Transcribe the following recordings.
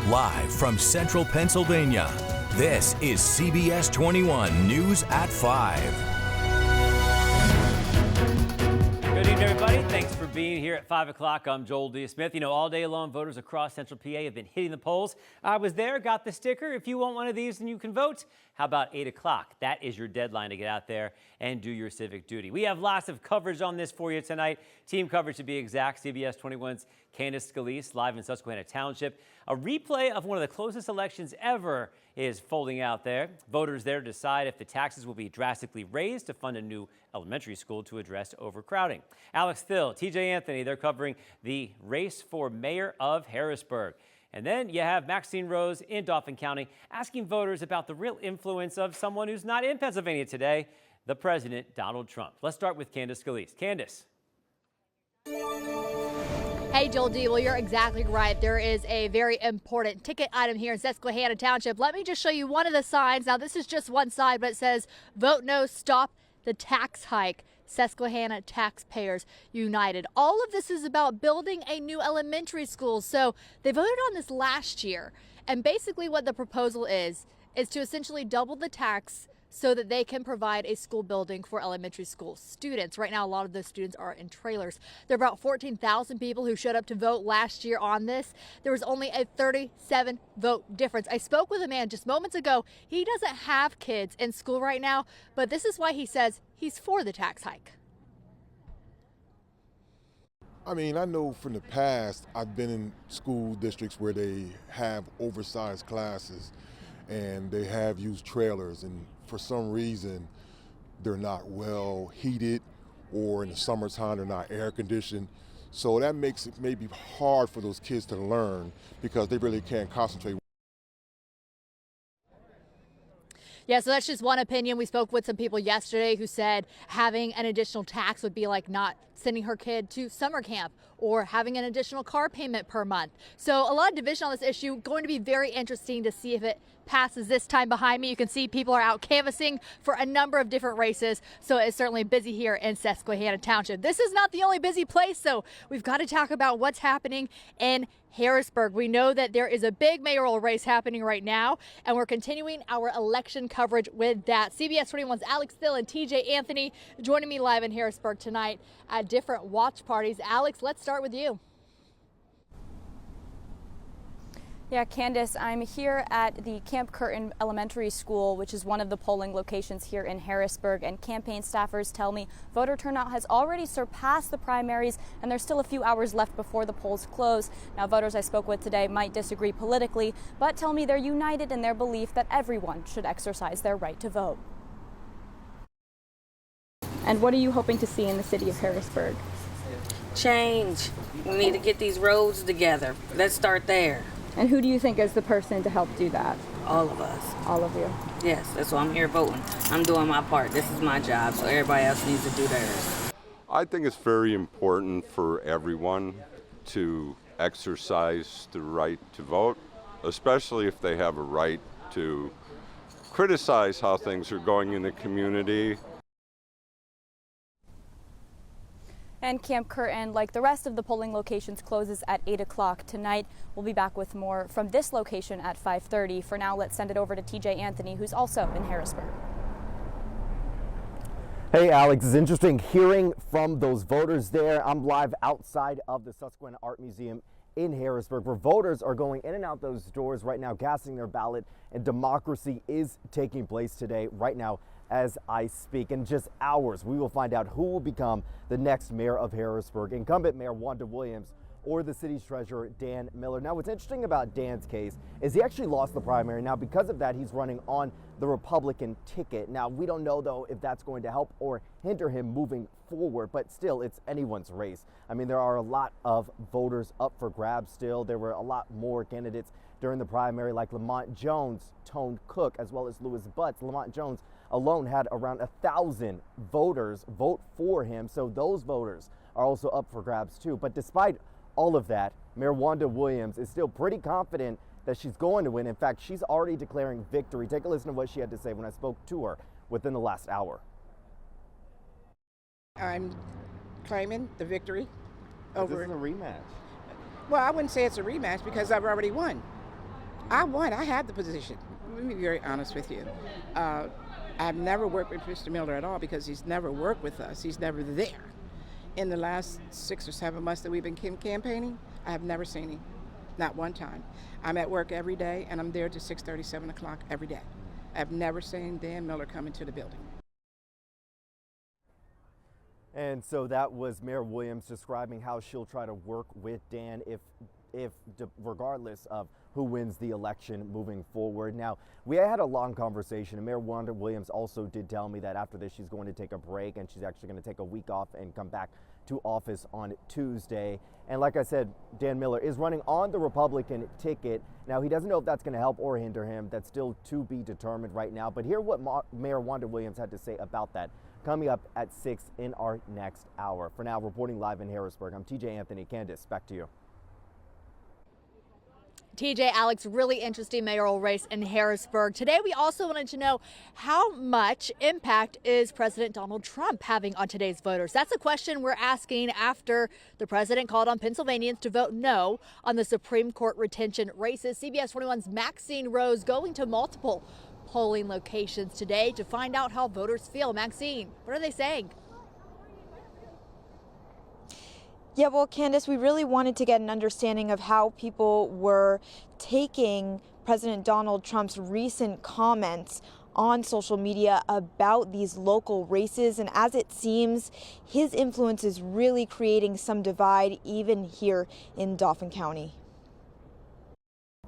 Live from Central Pennsylvania, this is CBS 21 News at 5. Good evening, everybody. Thanks for being here at 5 o'clock. I'm Joel D. Smith. You know, all day long, voters across Central PA have been hitting the polls. I was there, got the sticker. If you want one of these, then you can vote. How about 8 o'clock? That is your deadline to get out there and do your civic duty. We have lots of coverage on this for you tonight. Team coverage to be exact. CBS 21's Candace Scalise live in Susquehanna Township. A replay of one of the closest elections ever is folding out there. Voters there decide if the taxes will be drastically raised to fund a new elementary school to address overcrowding. Alex Thill, TJ Anthony, they're covering the race for mayor of Harrisburg. And then you have Maxine Rose in Dauphin County asking voters about the real influence of someone who's not in Pennsylvania today, the president, Donald Trump. Let's start with Candace Scalise. Candace. Hey, Joel D. Well, you're exactly right. There is a very important ticket item here in Susquehanna Township. Let me just show you one of the signs. Now, this is just one side, but it says, "Vote no, stop the tax hike. Susquehanna Taxpayers United." All of this is about building a new elementary school. So they voted on this last year. And basically what the proposal is to essentially double the tax so that they can provide a school building for elementary school students. Right now, a lot of those students are in trailers. There are about 14,000 people who showed up to vote last year on this. There was only a 37 vote difference. I spoke with a man just moments ago. He doesn't have kids in school right now, but this is why he says he's for the tax hike. I mean, I know from the past, I've been in school districts where they have oversized classes and they have used trailers, and for some reason they're not well heated, or in the summertime they're not air conditioned. So that makes it maybe hard for those kids to learn because they really can't concentrate. Yeah, so that's just one opinion. We spoke with some people yesterday who said having an additional tax would be like not sending her kid to summer camp or having an additional car payment per month. So a lot of division on this issue. Going to be very interesting to see if it passes this time. Behind me, you can see people are out canvassing for a number of different races. So it's certainly busy here in Susquehanna Township. This is not the only busy place, so we've got to talk about what's happening in Harrisburg. We know that there is a big mayoral race happening right now, and we're continuing our election coverage with that. CBS 21's Alex Thill and TJ Anthony joining me live in Harrisburg tonight at different watch parties. Alex, let's start with you. Yeah, Candace, I'm here at the Camp Curtin Elementary School, which is one of the polling locations here in Harrisburg, and campaign staffers tell me voter turnout has already surpassed the primaries and there's still a few hours left before the polls close. Now, voters I spoke with today might disagree politically, but tell me they're united in their belief that everyone should exercise their right to vote. And what are you hoping to see in the city of Harrisburg? Change. We need to get these roads together. Let's start there. And who do you think is the person to help do that? All of us. All of you? Yes, that's why I'm here voting. I'm doing my part. This is my job, so everybody else needs to do theirs. I think it's very important for everyone to exercise the right to vote, especially if they have a right to criticize how things are going in the community. And Camp Curtin, like the rest of the polling locations, closes at 8 o'clock tonight. We'll be back with more from this location at 5:30. For now, let's send it over to TJ Anthony, who's also in Harrisburg. Hey, Alex, it's interesting hearing from those voters there. I'm live outside of the Susquehanna Art Museum in Harrisburg, where voters are going in and out those doors right now, casting their ballot, and democracy is taking place today, right now, as I speak. In just hours, we will find out who will become the next mayor of Harrisburg, incumbent Mayor Wanda Williams or the city's treasurer, Dan Miller. Now, what's interesting about Dan's case is he actually lost the primary. Now, because of that, he's running on the Republican ticket. Now, we don't know, though, if that's going to help or hinder him moving forward, but still, it's anyone's race. I mean, there are a lot of voters up for grabs still. There were a lot more candidates during the primary, like Lamont Jones, Tone Cook, as well as Lewis Butts. Lamont Jones alone had around 1,000 voters vote for him, so those voters are also up for grabs too. But despite all of that, Mayor Wanda Williams is still pretty confident that she's going to win. In fact, she's already declaring victory. Take a listen to what she had to say when I spoke to her within the last hour. I'm claiming the victory over. This is a rematch. Well, I wouldn't say it's a rematch because I've already won. I won. I had the position. Let me be very honest with you. I've never worked with Mr. Miller at all because he's never worked with us. He's never there. In the last 6 or 7 months that we've been campaigning, I have never seen him, not one time. I'm at work every day, and I'm there to 6:30, 7 o'clock every day. I've never seen Dan Miller come into the building. And so that was Mayor Williams describing how she'll try to work with Dan regardless of who wins the election moving forward. Now, we had a long conversation, and Mayor Wanda Williams also did tell me that after this she's going to take a break, and she's actually going to take a week off and come back to office on Tuesday. And like I said, Dan Miller is running on the Republican ticket. Now, he doesn't know if that's going to help or hinder him. That's still to be determined right now. But hear what Mayor Wanda Williams had to say about that coming up at 6 in our next hour. For now, reporting live in Harrisburg, I'm TJ Anthony. Candace, back to you. TJ, Alex, really interesting mayoral race in Harrisburg. Today, we also wanted to know how much impact is President Donald Trump having on today's voters? That's a question we're asking after the president called on Pennsylvanians to vote no on the Supreme Court retention races. CBS 21's Maxine Rose going to multiple polling locations today to find out how voters feel. Maxine, what are they saying? Yeah, well, Candace, we really wanted to get an understanding of how people were taking President Donald Trump's recent comments on social media about these local races. And as it seems, his influence is really creating some divide even here in Dauphin County.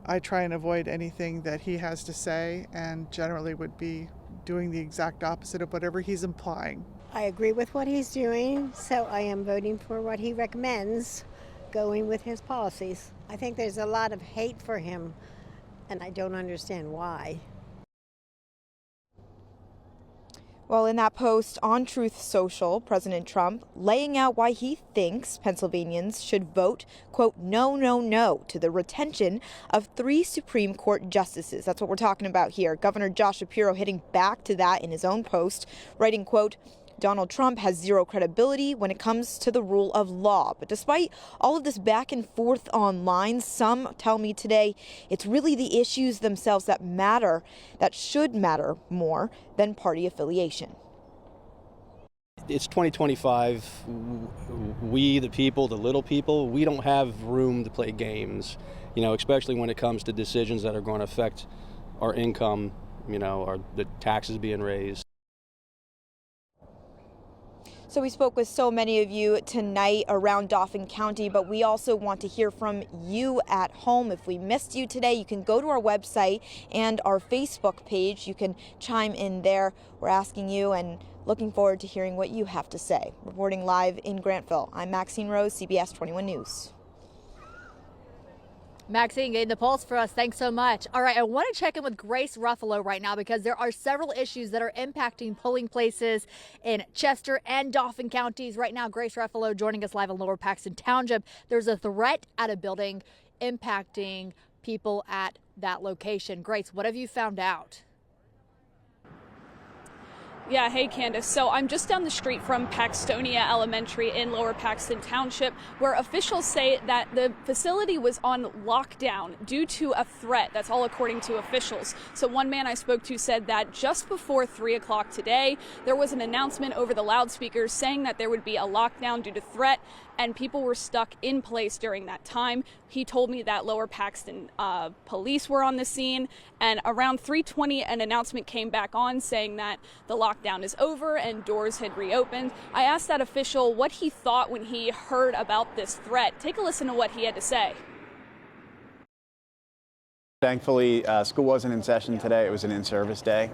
I try and avoid anything that he has to say and generally would be doing the exact opposite of whatever he's implying. I agree with what he's doing, so I am voting for what he recommends, going with his policies. I think there's a lot of hate for him, and I don't understand why. Well, in that post on Truth Social, President Trump laying out why he thinks Pennsylvanians should vote, quote, no, no, no to the retention of 3 Supreme Court justices. That's what we're talking about here. Governor Josh Shapiro hitting back to that in his own post, writing, quote, Donald Trump has zero credibility when it comes to the rule of law. But despite all of this back and forth online, some tell me today it's really the issues themselves that matter, that should matter more than party affiliation. It's 2025. We, the people, the little people, we don't have room to play games, especially when it comes to decisions that are going to affect our income, the taxes being raised. So we spoke with so many of you tonight around Dauphin County, but we also want to hear from you at home. If we missed you today, you can go to our website and our Facebook page. You can chime in there. We're asking you and looking forward to hearing what you have to say. Reporting live in Grantville, I'm Maxine Rose, CBS 21 News. Maxine getting the pulse for us. Thanks so much. All right, I want to check in with Grace Ruffalo right now because there are several issues that are impacting polling places in Chester and Dauphin counties. Right now, Grace Ruffalo joining us live in Lower Paxton Township. There's a threat at a building impacting people at that location. Grace, what have you found out? Yeah, hey Candace. So I'm just down the street from Paxtonia Elementary in Lower Paxton Township, where officials say that the facility was on lockdown due to a threat. That's all according to officials. So one man I spoke to said that just before 3 o'clock today, there was an announcement over the loudspeakers saying that there would be a lockdown due to threat, and people were stuck in place during that time. He told me that Lower Paxton police were on the scene, and around 3:20 an announcement came back on saying that the lockdown is over and doors had reopened. I asked that official what he thought when he heard about this threat. Take a listen to what he had to say. Thankfully, school wasn't in session today. It was an in-service day,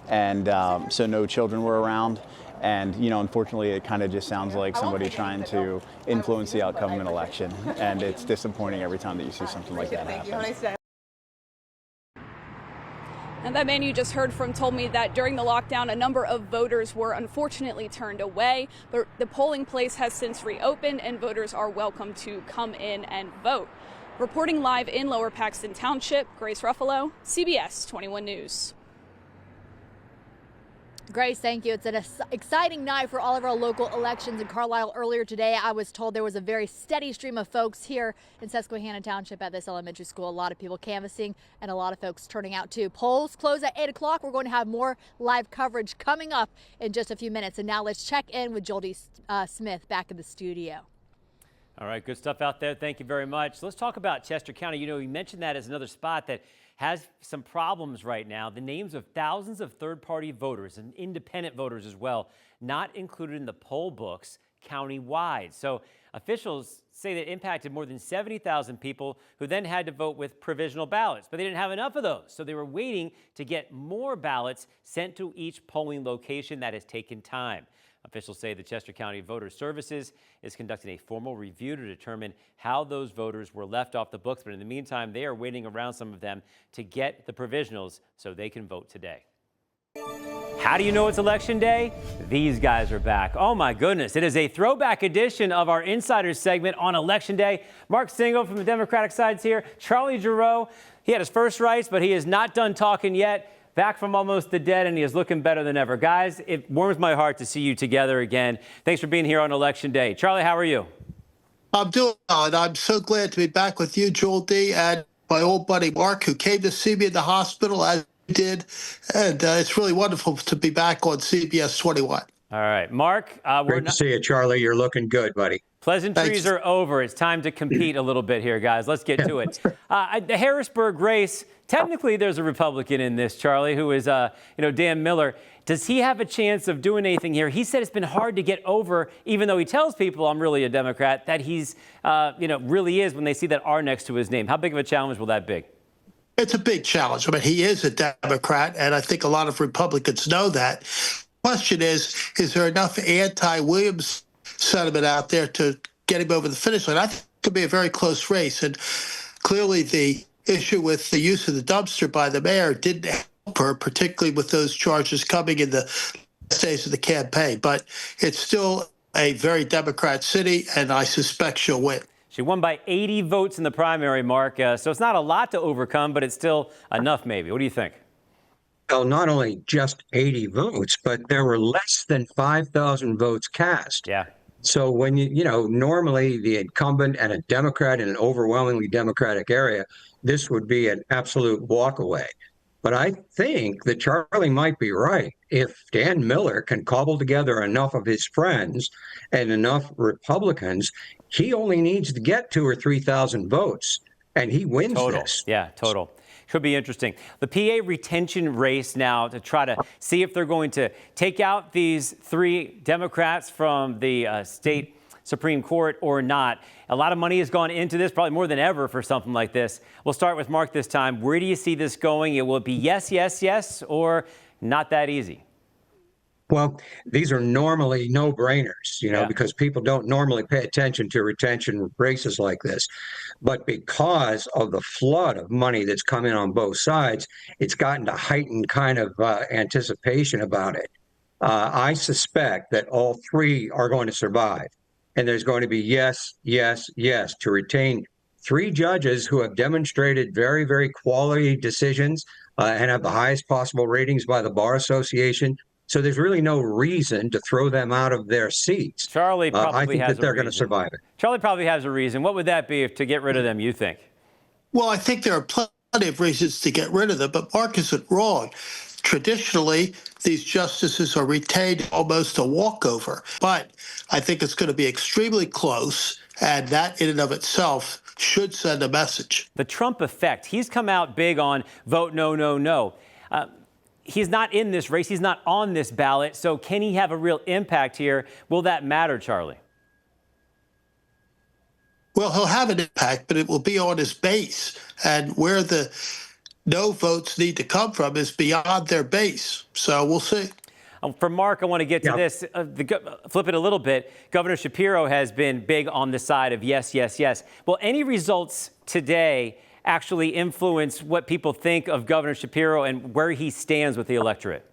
and so no children were around. And, unfortunately, it kind of just sounds like somebody trying to influence the outcome of an election. And it's disappointing every time that you see something like that happen. And that man you just heard from told me that during the lockdown, a number of voters were unfortunately turned away. But the polling place has since reopened, and voters are welcome to come in and vote. Reporting live in Lower Paxton Township, Grace Ruffalo, CBS 21 News. Grace, thank you. It's an exciting night for all of our local elections in Carlisle. Earlier today, I was told there was a very steady stream of folks here in Susquehanna Township at this elementary school. A lot of people canvassing and a lot of folks turning out too. Polls close at 8 o'clock. We're going to have more live coverage coming up in just a few minutes. And now let's check in with Joel D. Smith back in the studio. All right, good stuff out there. Thank you very much. Let's talk about Chester County. You know, you mentioned that as another spot that has some problems right now. The names of thousands of third-party voters and independent voters as well, not included in the poll books county-wide. So officials say that impacted more than 70,000 people who then had to vote with provisional ballots, but they didn't have enough of those. So they were waiting to get more ballots sent to each polling location. That has taken time. Officials say the Chester County Voter Services is conducting a formal review to determine how those voters were left off the books. But in the meantime, they are waiting around some of them to get the provisionals so they can vote today. How do you know it's Election Day? These guys are back. Oh my goodness. It is a throwback edition of our Insiders segment on Election Day. Mark Singo from the Democratic side's here. Charlie Giroux, he had his first rights, but he is not done talking yet. Back from almost the dead, and he is looking better than ever. Guys, it warms my heart to see you together again. Thanks for being here on Election Day. Charlie, how are you? I'm doing well, and I'm so glad to be back with you, Joel D., and my old buddy Mark, who came to see me in the hospital, as you did. And it's really wonderful to be back on CBS 21. All right. Mark. Great to see you, Charlie. You're looking good, buddy. Pleasantries are over. It's time to compete a little bit here, guys. Let's get to it. The Harrisburg race, technically there's a Republican in this, Charlie, who is, Dan Miller. Does he have a chance of doing anything here? He said it's been hard to get over, even though he tells people I'm really a Democrat, that he's, really is when they see that R next to his name. How big of a challenge will that be? It's a big challenge. I mean, he is a Democrat, and I think a lot of Republicans know that. Question is there enough anti-Williams sentiment out there to get him over the finish line? I think it could be a very close race. And clearly the issue with the use of the dumpster by the mayor didn't help her, particularly with those charges coming in the days of the campaign. But it's still a very Democrat city, and I suspect she'll win. She won by 80 votes in the primary, Mark. So it's not a lot to overcome, but it's still enough, maybe. What do you think? Well, not only just 80 votes, but there were less than 5,000 votes cast. Yeah. So when normally the incumbent and a Democrat in an overwhelmingly Democratic area, this would be an absolute walkaway. But I think that Charlie might be right. If Dan Miller can cobble together enough of his friends and enough Republicans, he only needs to get 2,000 or 3,000 votes, and he wins this. Yeah, total. Could be interesting. The PA retention race now to try to see if they're going to take out these 3 Democrats from the state Supreme Court or not. A lot of money has gone into this, probably more than ever for something like this. We'll start with Mark this time. Where do you see this going? Will it be yes, yes, yes, or not that easy? Well, these are normally no-brainers, because people don't normally pay attention to retention races like this. But because of the flood of money that's come in on both sides, it's gotten to heightened kind of anticipation about it. I suspect that all 3 are going to survive. And there's going to be yes, yes, yes to retain 3 judges who have demonstrated very, very quality decisions and have the highest possible ratings by the Bar Association. So there's really no reason to throw them out of their seats. Charlie probably I think has that they're a going to reason. survive it. Charlie probably has a reason. What would that be to get rid of them, you think? Well, I think there are plenty of reasons to get rid of them, but Mark isn't wrong. Traditionally, these justices are retained almost a walkover, but I think it's going to be extremely close, and that in and of itself should send a message. The Trump effect. He's come out big on vote no, no, no. He's not in this race. He's not on this ballot. So can he have a real impact here? Will that matter, Charlie? Well, he'll have an impact, but it will be on his base. And where the no votes need to come from is beyond their base. So we'll see. For Mark, I want to get to this. Flip it a little bit. Governor Shapiro has been big on the side of yes, yes, yes. Will any results today actually influence what people think of Governor Shapiro and where he stands with the electorate?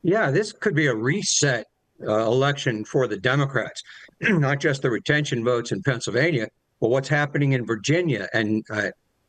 Yeah, this could be a reset election for the Democrats, not just the retention votes in Pennsylvania, but what's happening in Virginia and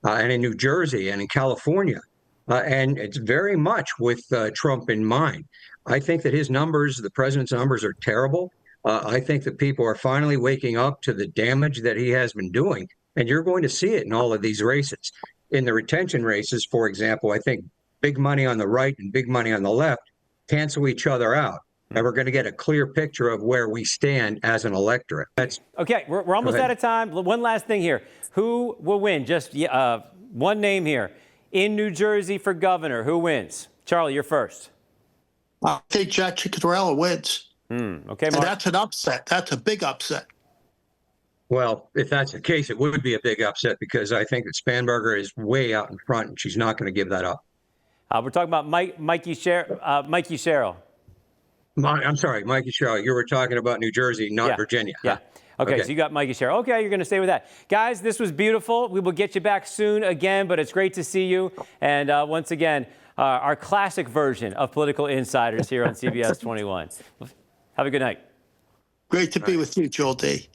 in New Jersey and in California. And it's very much with Trump in mind. I think that his numbers, the president's numbers, are terrible. I think that people are finally waking up to the damage that he has been doing. And you're going to see it in all of these races. In the retention races, for example, I think big money on the right and big money on the left cancel each other out. And we're going to get a clear picture of where we stand as an electorate. Okay, we're almost out of time. One last thing here. Who will win? Just one name here. In New Jersey for governor, who wins? Charlie, you're first. I think Jack Ciccariello wins. Okay, and Mark. that's an upset. That's a big upset. Well, if that's the case, it would be a big upset because I think that Spanberger is way out in front and she's not going to give that up. We're talking about Mikey Sherrill. I'm sorry, Mikey Sherrill. You were talking about New Jersey, not Virginia. Yeah. Okay, so you got Mikey Sherrill. Okay, you're going to stay with that. Guys, this was beautiful. We will get you back soon again, but it's great to see you. And once again, our classic version of Political Insiders here on CBS 21. Have a good night. Great to be with you, Joel D.